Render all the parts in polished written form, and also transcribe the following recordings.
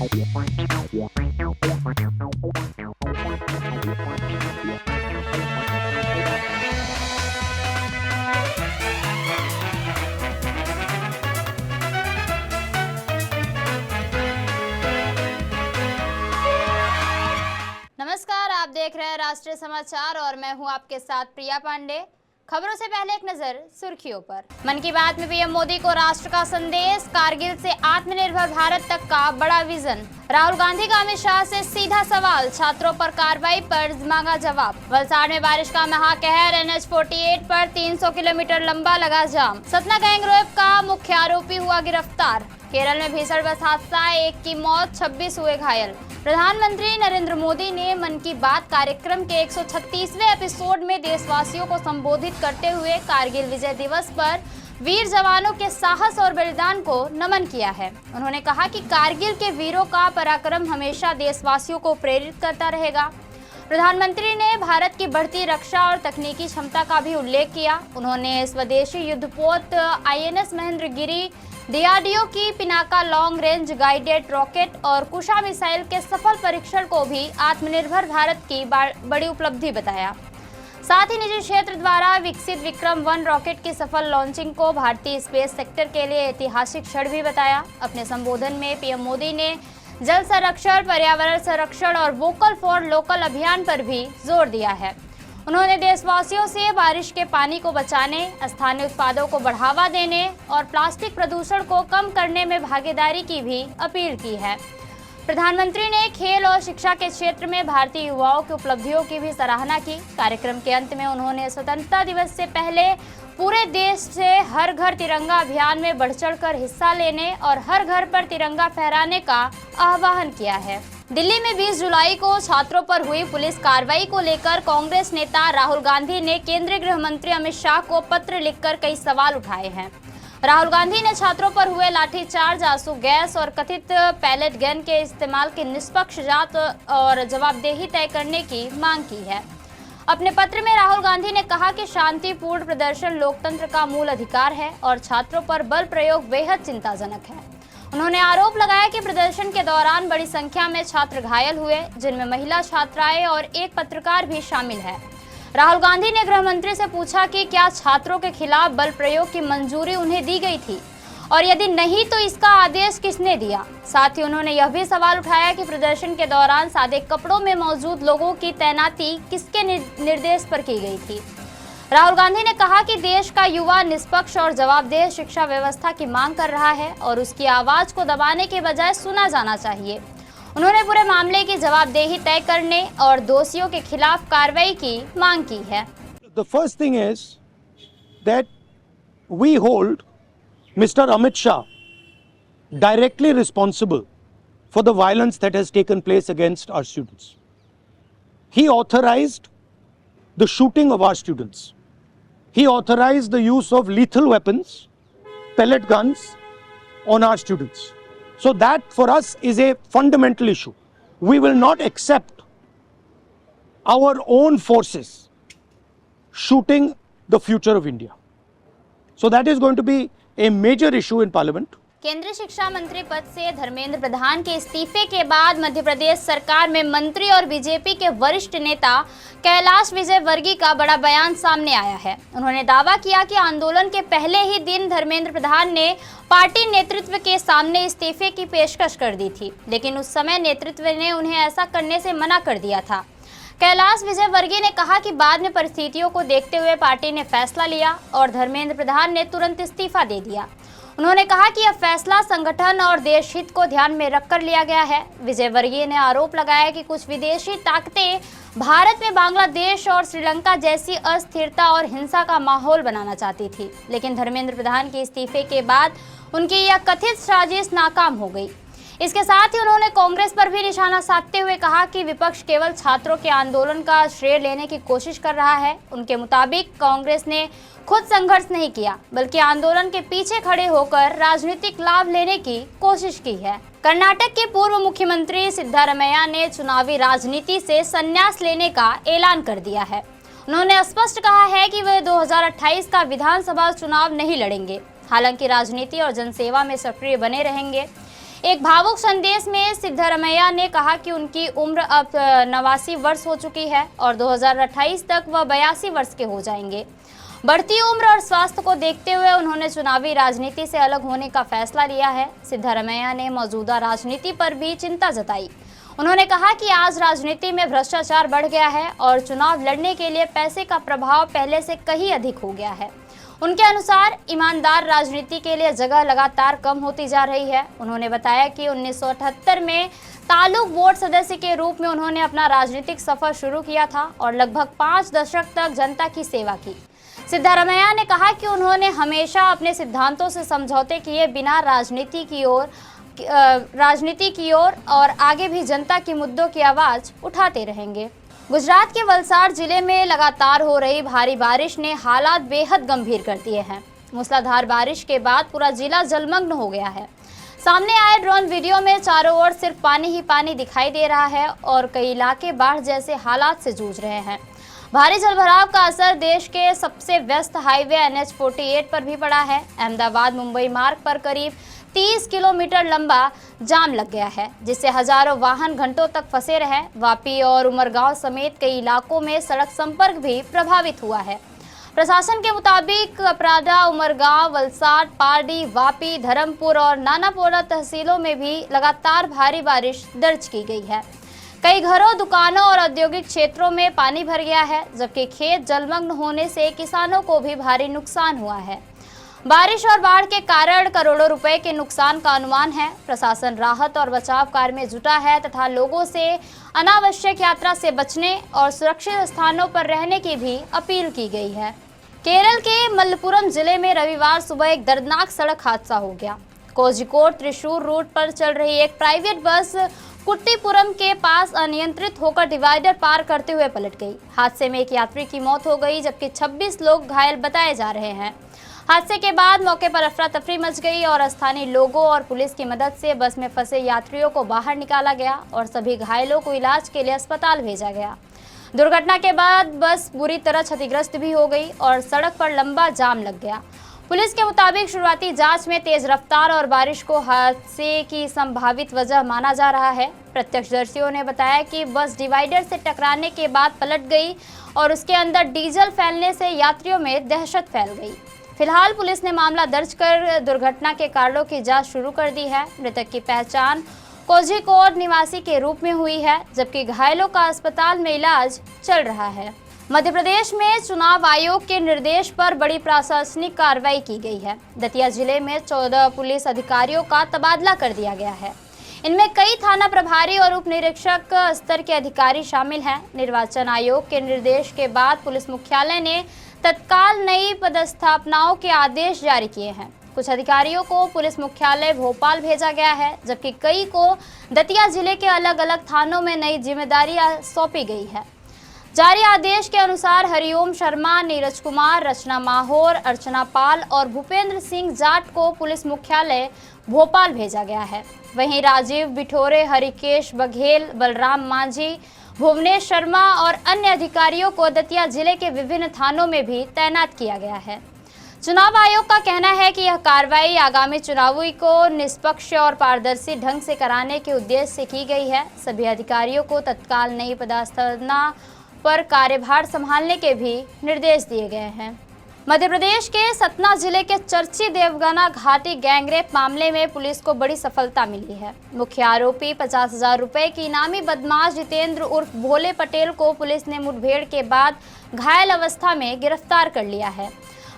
नमस्कार, आप देख रहे हैं राष्ट्रीय समाचार और मैं हूं आपके साथ प्रिया पांडे। खबरों से पहले एक नजर सुर्खियों पर। मन की बात में पीएम मोदी को राष्ट्र का संदेश, कारगिल से आत्मनिर्भर भारत तक का बड़ा विजन। राहुल गांधी का अमित शाह से सीधा सवाल, छात्रों पर कार्रवाई पर मांगा जवाब। वलसाड़ में बारिश का महाकहर, NH 48 पर 300 किलोमीटर लंबा लगा जाम। सतना गैंगरेप का मुख्य आरोपी हुआ गिरफ्तार। केरल में भीषण बस हादसा, 1 की मौत, 26 हुए घायल। प्रधानमंत्री नरेंद्र मोदी ने मन की बात कार्यक्रम के 136वें एपिसोड में देशवासियों को संबोधित करते हुए कारगिल विजय दिवस पर वीर जवानों के साहस और बलिदान को नमन किया है। उन्होंने कहा कि कारगिल के वीरों का पराक्रम हमेशा देशवासियों को प्रेरित करता रहेगा। प्रधानमंत्री ने भारत की बढ़ती रक्षा और तकनीकी क्षमता का भी उल्लेख किया। उन्होंने स्वदेशी युद्धपोत INS महेंद्रगिरी, DRDO की Pinaka long range guided rocket और कुशा मिसाइल के सफल परीक्षण को भी आत्मनिर्भर भारत की बड़ी उपलब्धि बताया। साथ ही निजी क्षेत्र द्वारा विकसित विक्रम 1 रॉकेट की सफल लॉन्चिंग को भारतीय स्पेस सेक्टर के लिए ऐतिहासिक क्षण भी बताया। अपने संबोधन में पीएम मोदी ने जल संरक्षण, पर्यावरण संरक्षण और वोकल फॉर लोकल अभियान पर भी जोर दिया है। उन्होंने देशवासियों से बारिश के पानी को बचाने, स्थानीय उत्पादों को बढ़ावा देने और प्लास्टिक प्रदूषण को कम करने में भागीदारी की भी अपील की है। प्रधानमंत्री ने खेल और शिक्षा के क्षेत्र में भारतीय युवाओं की उपलब्धियों की भी सराहना की। कार्यक्रम के अंत में उन्होंने स्वतंत्रता दिवस से पहले पूरे देश से हर घर तिरंगा अभियान में बढ़ चढ़कर हिस्सा लेने और हर घर पर तिरंगा फहराने का आह्वान किया है। दिल्ली में 20 जुलाई को छात्रों पर हुई पुलिस कार्रवाई को लेकर कांग्रेस नेता राहुल गांधी ने केंद्रीय गृह मंत्री अमित शाह को पत्र लिखकर कई सवाल उठाए हैं। राहुल गांधी ने छात्रों पर हुए लाठीचार्ज, आंसू गैस और कथित पैलेट गन के इस्तेमाल की निष्पक्ष जांच और जवाबदेही तय करने की मांग की है। अपने पत्र में राहुल गांधी ने कहा कि शांतिपूर्ण प्रदर्शन लोकतंत्र का मूल अधिकार है और छात्रों पर बल प्रयोग बेहद चिंताजनक है। उन्होंने आरोप लगाया कि प्रदर्शन के दौरान बड़ी संख्या में छात्र घायल हुए, जिनमें महिला छात्राएं और एक पत्रकार भी शामिल है। राहुल गांधी ने गृह मंत्री से पूछा कि क्या छात्रों के खिलाफ बल प्रयोग की मंजूरी उन्हें दी गई थी और यदि नहीं तो इसका आदेश किसने दिया। साथ ही उन्होंने यह भी सवाल उठाया कि प्रदर्शन के दौरान सादे कपड़ों में मौजूद लोगों की तैनाती किसके निर्देश पर की गई थी। राहुल गांधी ने कहा कि देश का युवा निष्पक्ष और जवाबदेह शिक्षा व्यवस्था की मांग कर रहा है और उसकी आवाज को दबाने के बजाय सुना जाना चाहिए। उन्होंने पूरे मामले की जवाबदेही तय करने और दोषियों के खिलाफ कार्रवाई की मांग की है। The first thing is that we hold Mr. Amit Shah directly responsible for the violence that has taken place against our students. He authorized the shooting of our students. He authorized the use of lethal weapons, pellet guns on our students. So that for us is a fundamental issue. We will not accept our own forces shooting the future of India. So that is going to be a major issue in Parliament. केंद्रीय शिक्षा मंत्री पद से धर्मेंद्र प्रधान के इस्तीफे के बाद मध्य प्रदेश सरकार में मंत्री और बीजेपी के वरिष्ठ नेता कैलाश विजयवर्गीय का बड़ा बयान सामने आया है। उन्होंने दावा किया कि आंदोलन के पहले ही दिन धर्मेंद्र प्रधान ने पार्टी नेतृत्व के सामने इस्तीफे की पेशकश कर दी थी, लेकिन उस समय नेतृत्व ने उन्हें ऐसा करने से मना कर दिया था। कैलाश विजयवर्गीय ने कहा कि बाद में परिस्थितियों को देखते हुए पार्टी ने फैसला लिया और धर्मेंद्र प्रधान ने तुरंत इस्तीफा दे दिया। उन्होंने कहा कि यह फैसला संगठन और देश हित को ध्यान में रखकर लिया गया है। विजयवर्गीय ने आरोप लगाया कि कुछ विदेशी ताकतें भारत में बांग्लादेश और श्रीलंका जैसी अस्थिरता और हिंसा का माहौल बनाना चाहती थी, लेकिन धर्मेंद्र प्रधान के इस्तीफे के बाद उनकी यह कथित साजिश नाकाम हो गई। इसके साथ ही उन्होंने कांग्रेस पर भी निशाना साधते हुए कहा कि विपक्ष केवल छात्रों के आंदोलन का श्रेय लेने की कोशिश कर रहा है। उनके मुताबिक कांग्रेस ने खुद संघर्ष नहीं किया, बल्कि आंदोलन के पीछे खड़े होकर राजनीतिक लाभ लेने की कोशिश की है। कर्नाटक के पूर्व मुख्यमंत्री सिद्धारमैया ने चुनावी राजनीति से संन्यास लेने का ऐलान कर दिया है। उन्होंने स्पष्ट कहा है कि वे 2028 का विधानसभा चुनाव नहीं लड़ेंगे, हालांकि राजनीति और जनसेवा में सक्रिय बने रहेंगे। एक भावुक संदेश में सिद्धरमैया ने कहा कि उनकी उम्र अब 89 वर्ष हो चुकी है और 2028 तक वह 82 वर्ष के हो जाएंगे। बढ़ती उम्र और स्वास्थ्य को देखते हुए उन्होंने चुनावी राजनीति से अलग होने का फैसला लिया है। सिद्धरमैया ने मौजूदा राजनीति पर भी चिंता जताई। उन्होंने कहा कि आज राजनीति में भ्रष्टाचार बढ़ गया है और चुनाव लड़ने के लिए पैसे का प्रभाव पहले से कहीं अधिक हो गया है। उनके अनुसार ईमानदार राजनीति के लिए जगह लगातार कम होती जा रही है। उन्होंने बताया कि 1978 में तालुक बोर्ड सदस्य के रूप में उन्होंने अपना राजनीतिक सफर शुरू किया था और लगभग 5 दशक तक जनता की सेवा की। सिद्धरमैया ने कहा कि उन्होंने हमेशा अपने सिद्धांतों से समझौते किए बिना राजनीति की ओर और आगे भी जनता के मुद्दों की आवाज उठाते रहेंगे। गुजरात के वलसाड जिले में लगातार हो रही भारी बारिश ने हालात बेहद गंभीर कर दिए हैं। मूसलाधार बारिश के बाद पूरा जिला जलमग्न हो गया है। सामने आए ड्रोन वीडियो में चारों ओर सिर्फ पानी ही पानी दिखाई दे रहा है और कई इलाके बाढ़ जैसे हालात से जूझ रहे हैं। भारी जलभराव का असर देश के सबसे व्यस्त हाईवे NH-48 पर भी पड़ा है। अहमदाबाद मुंबई मार्ग पर करीब 30 किलोमीटर लंबा जाम लग गया है, जिससे हजारों वाहन घंटों तक फंसे रहे। वापी और उमरगांव समेत कई इलाकों में सड़क संपर्क भी प्रभावित हुआ है। प्रशासन के मुताबिक अपराडा, उमरगांव, वलसाड, पारडी, वापी, धर्मपुर और नानापोरा तहसीलों में भी लगातार भारी बारिश दर्ज की गई है। कई घरों, दुकानों और औद्योगिक क्षेत्रों में पानी भर गया है, जबकि खेत जलमग्न होने से किसानों को भी भारी नुकसान हुआ है। बारिश और बाढ़ के कारण करोड़ों रुपए के नुकसान का अनुमान है। प्रशासन राहत और बचाव कार्य में जुटा है तथा लोगों से अनावश्यक यात्रा से बचने और सुरक्षित स्थानों पर रहने की भी अपील की गई है। केरल के मलप्पुरम जिले में रविवार सुबह एक दर्दनाक सड़क हादसा हो गया। कोझिकोड त्रिशूर रूट पर चल रही एक प्राइवेट बस कुट्टीपुरम के पास अनियंत्रित होकर डिवाइडर पार करते हुए पलट गई। हादसे में एक यात्री की मौत हो गई, जबकि 26 लोग घायल बताए जा रहे हैं। हादसे के बाद मौके पर अफरा तफरी मच गई और स्थानीय लोगों और पुलिस की मदद से बस में फंसे यात्रियों को बाहर निकाला गया और सभी घायलों को इलाज के लिए अस्पताल भेजा गया। दुर्घटना के बाद बस बुरी तरह क्षतिग्रस्त भी हो गई और सड़क पर लंबा जाम लग गया। पुलिस के मुताबिक शुरुआती जांच में तेज रफ्तार और बारिश को हादसे की संभावित वजह माना जा रहा है। प्रत्यक्षदर्शियों ने बताया कि बस डिवाइडर से टकराने के बाद पलट गई और उसके अंदर डीजल फैलने से यात्रियों में दहशत फैल गई। फिलहाल पुलिस ने मामला दर्ज कर दुर्घटना के कारणों की जांच शुरू कर दी है। मृतक की पहचान कोझिकोड निवासी के रूप में हुई है, जबकि घायलों का अस्पताल में इलाज चल रहा है। मध्य प्रदेश में चुनाव आयोग के निर्देश पर बड़ी प्रशासनिक कार्रवाई की गई है। दतिया जिले में 14 पुलिस अधिकारियों का तबादला कर दिया गया है। इनमें कई थाना प्रभारी और उप निरीक्षक स्तर के अधिकारी शामिल हैं। निर्वाचन आयोग के निर्देश के बाद पुलिस मुख्यालय ने तत्काल नई पदस्थापनाओं के आदेश जारी किए हैं। कुछ अधिकारियों को पुलिस मुख्यालय भोपाल भेजा गया है, जबकि कई को दतिया जिले के अलग अलग थानों में नई जिम्मेदारियां सौंपी गई है। जारी आदेश के अनुसार हरिओम शर्मा, नीरज कुमार, रचना माहौर, अर्चना पाल और भूपेंद्र सिंह जाट को पुलिस मुख्यालय भोपाल भेजा गया है। वहीं राजीव बिठोरे, हरिकेश बघेल, बलराम मांझी, भुवनेश शर्मा और अन्य अधिकारियों को दतिया जिले के विभिन्न थानों में भी तैनात किया गया है। चुनाव आयोग का कहना है कि यह कार्रवाई आगामी चुनावों को निष्पक्ष और पारदर्शी ढंग से कराने के उद्देश्य से की गई है। सभी अधिकारियों को तत्काल नई पदस्थापना पर कार्यभार संभालने के भी निर्देश दिए गए हैं। मध्य प्रदेश के सतना जिले के चर्ची देवगना घाटी गैंगरेप मामले में पुलिस को बड़ी सफलता मिली है। मुख्य आरोपी 50,000 रुपए की इनामी बदमाश जितेंद्र उर्फ भोले पटेल को पुलिस ने मुठभेड़ के बाद घायल अवस्था में गिरफ्तार कर लिया है।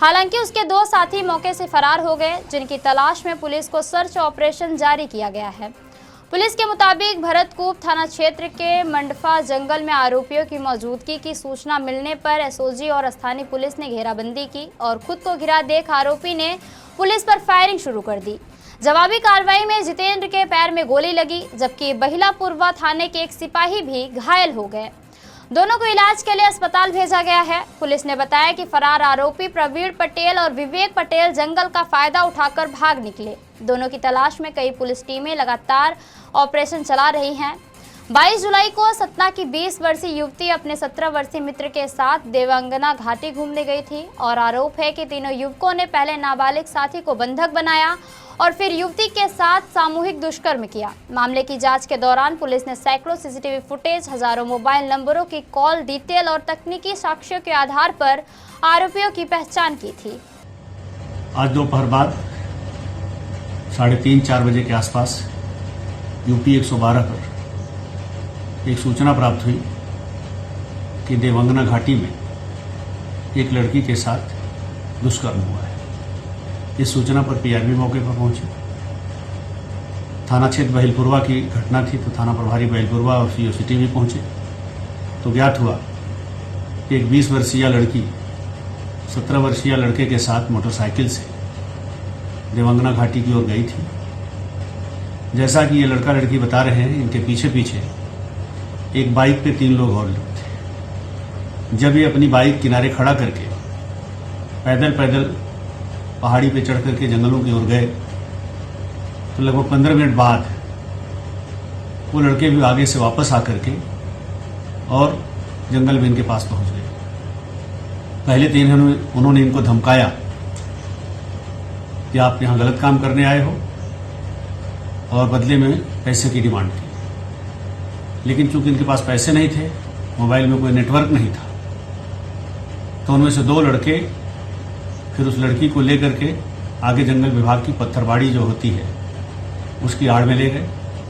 हालांकि उसके 2 साथी मौके से फरार हो गए, जिनकी तलाश में पुलिस को सर्च ऑपरेशन जारी किया गया है। पुलिस के मुताबिक भरतकूप थाना क्षेत्र के मंडफा जंगल में आरोपियों की मौजूदगी की सूचना मिलने पर एसओजी और स्थानीय पुलिस ने घेराबंदी की और खुद को घिरा देख आरोपी ने पुलिस पर फायरिंग शुरू कर दी। जवाबी कार्रवाई में जितेंद्र के पैर में गोली लगी, जबकि बहिलापुरवा थाने के एक सिपाही भी घायल हो गए। दोनों को इलाज के लिए अस्पताल भेजा गया है। पुलिस ने बताया कि फरार आरोपी प्रवीण पटेल और विवेक पटेल जंगल का फायदा उठाकर भाग निकले। दोनों की तलाश में कई पुलिस टीमें लगातार ऑपरेशन चला रही हैं। 22 जुलाई को सतना की 20 वर्षीय युवती अपने 17 वर्षीय मित्र के साथ देवंगना घाटी घूमने गई थी और आरोप है कि तीनों युवकों ने पहले नाबालिग साथी को बंधक बनाया और फिर युवती के साथ सामूहिक दुष्कर्म किया। मामले की जांच के दौरान पुलिस ने सैकड़ों सीसीटीवी फुटेज, हजारों मोबाइल नंबरों की कॉल डिटेल और तकनीकी साक्ष्यों के आधार पर आरोपियों की पहचान की थी। आज दोपहर बाद 3:30-4 बजे के आसपास यूपी 112 पर एक सूचना प्राप्त हुई कि देवंगना घाटी में एक लड़की के साथ दुष्कर्म हुआ है। इस सूचना पर पीआरबी मौके पर पहुंचे। थाना क्षेत्र बहिलपुरवा की घटना थी तो थाना प्रभारी बहिलपुरवा और सीओ सिटी भी पहुंचे तो ज्ञात हुआ कि एक 20 वर्षीय लड़की 17 वर्षीय लड़के के साथ मोटरसाइकिल से देवंगना घाटी की ओर गई थी। जैसा कि ये लड़का लड़की बता रहे हैं, इनके पीछे पीछे एक बाइक पे 3 लोग और थे। जब ये अपनी बाइक किनारे खड़ा करके पैदल पैदल पहाड़ी पे चढ़ करके जंगलों की ओर गए तो लगभग 15 मिनट बाद वो लड़के भी आगे से वापस आकर के और जंगल में इनके पास पहुंच गए। पहले तो उन्होंने इनको धमकाया कि आप यहाँ गलत काम करने आए हो और बदले में पैसे की डिमांड की। लेकिन चूंकि इनके पास पैसे नहीं थे, मोबाइल में कोई नेटवर्क नहीं था, तो उनमें से 2 लड़के फिर उस लड़की को लेकर के आगे जंगल विभाग की पत्थरबाड़ी जो होती है उसकी आड़ में ले गए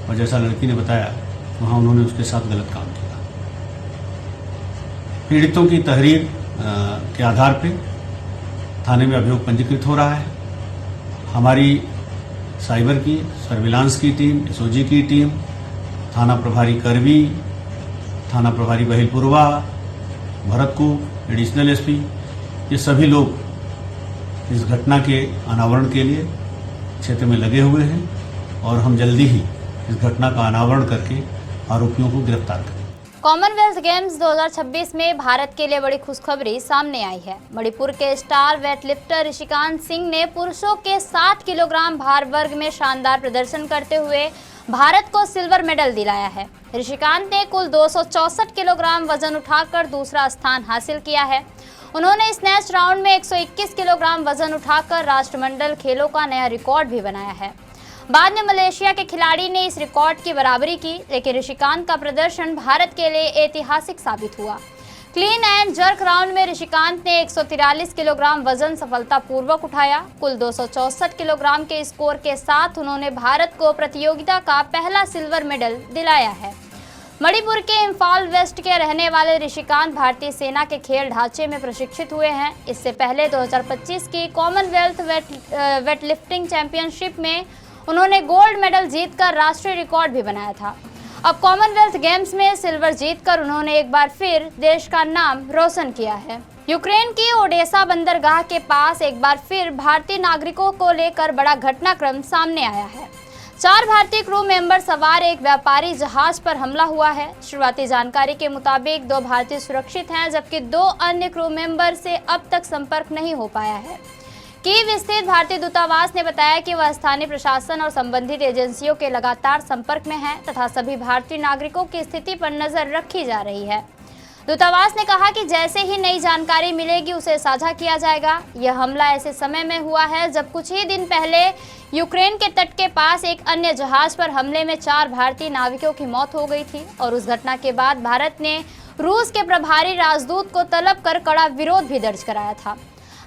और जैसा लड़की ने बताया वहाँ उन्होंने उसके साथ गलत काम किया। पीड़ितों की तहरीर के आधार पे थाने में अभियोग पंजीकृत हो रहा है। हमारी साइबर की, सर्विलांस की टीम, एसओजी की टीम, थाना प्रभारी करवी, थाना प्रभारी बहिलपुरवा, भरतपुर, एडिशनल एसपी, ये सभी लोग इस घटना के अनावरण के लिए क्षेत्र में लगे हुए हैं और हम जल्दी ही इस घटना का अनावरण करके आरोपियों को गिरफ्तार करेंगे। कॉमनवेल्थ गेम्स 2026 में भारत के लिए बड़ी खुशखबरी सामने आई है। मणिपुर के स्टार वेटलिफ्टर ऋषिकांत सिंह ने पुरुषों के 60 किलोग्राम भार वर्ग में शानदार प्रदर्शन करते हुए भारत को सिल्वर मेडल दिलाया है। ऋषिकांत ने कुल 264 किलोग्राम वजन उठाकर दूसरा स्थान हासिल किया है। उन्होंने स्नैच राउंड में 121 किलोग्राम वजन उठाकर राष्ट्रमंडल खेलों का नया रिकॉर्ड भी बनाया है। बाद में मलेशिया के खिलाड़ी ने इस रिकॉर्ड की बराबरी की, लेकिन ऋषिकांत का प्रदर्शन भारत के लिए ऐतिहासिक साबित हुआ। क्लीन एंड जर्क राउंड में ऋषिकांत ने 143 किलोग्राम वजन सफलतापूर्वक उठाया। कुल 264 किलोग्राम के स्कोर के साथ उन्होंने भारत को प्रतियोगिता का पहला सिल्वर मेडल दिलाया है। मणिपुर के इम्फाल वेस्ट के रहने वाले ऋषिकांत भारतीय सेना के खेल ढांचे में प्रशिक्षित हुए हैं। इससे पहले 2025 की कॉमनवेल्थ वेटलिफ्टिंग चैंपियनशिप में उन्होंने गोल्ड मेडल जीतकर राष्ट्रीय रिकॉर्ड भी बनाया था। अब कॉमनवेल्थ गेम्स में सिल्वर जीतकर उन्होंने एक बार फिर देश का नाम रोशन किया है। यूक्रेन की ओडेसा बंदरगाह के पास एक बार फिर भारतीय नागरिकों को लेकर बड़ा घटनाक्रम सामने आया है। 4 भारतीय क्रू मेंबर सवार एक व्यापारी जहाज पर हमला हुआ है। शुरुआती जानकारी के मुताबिक 2 भारतीय सुरक्षित हैं, जबकि 2 अन्य क्रू मेंबर से अब तक संपर्क नहीं हो पाया है। कीव स्थित भारतीय दूतावास ने बताया कि वह स्थानीय प्रशासन और संबंधित एजेंसियों के लगातार संपर्क में है तथा सभी भारतीय नागरिकों की स्थिति पर नजर रखी जा रही है। दूतावास ने कहा कि जैसे ही नई जानकारी मिलेगी उसे साझा किया जाएगा। यह हमला ऐसे समय में हुआ है जब कुछ ही दिन पहले यूक्रेन के तट के पास एक अन्य जहाज पर हमले में 4 भारतीय नाविकों की मौत हो गई थी और उस घटना के बाद भारत ने रूस के प्रभारी राजदूत को तलब कर कड़ा विरोध भी दर्ज कराया था।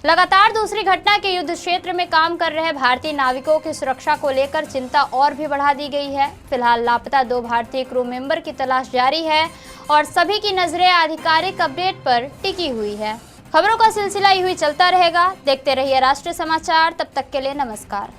लगातार दूसरी घटना के युद्ध क्षेत्र में काम कर रहे भारतीय नाविकों की सुरक्षा को लेकर चिंता और भी बढ़ा दी गई है। फिलहाल लापता 2 भारतीय क्रू मेंबर की तलाश जारी है और सभी की नजरें आधिकारिक अपडेट पर टिकी हुई है। खबरों का सिलसिला यूं ही चलता रहेगा। देखते रहिए राष्ट्रीय समाचार। तब तक के लिए नमस्कार।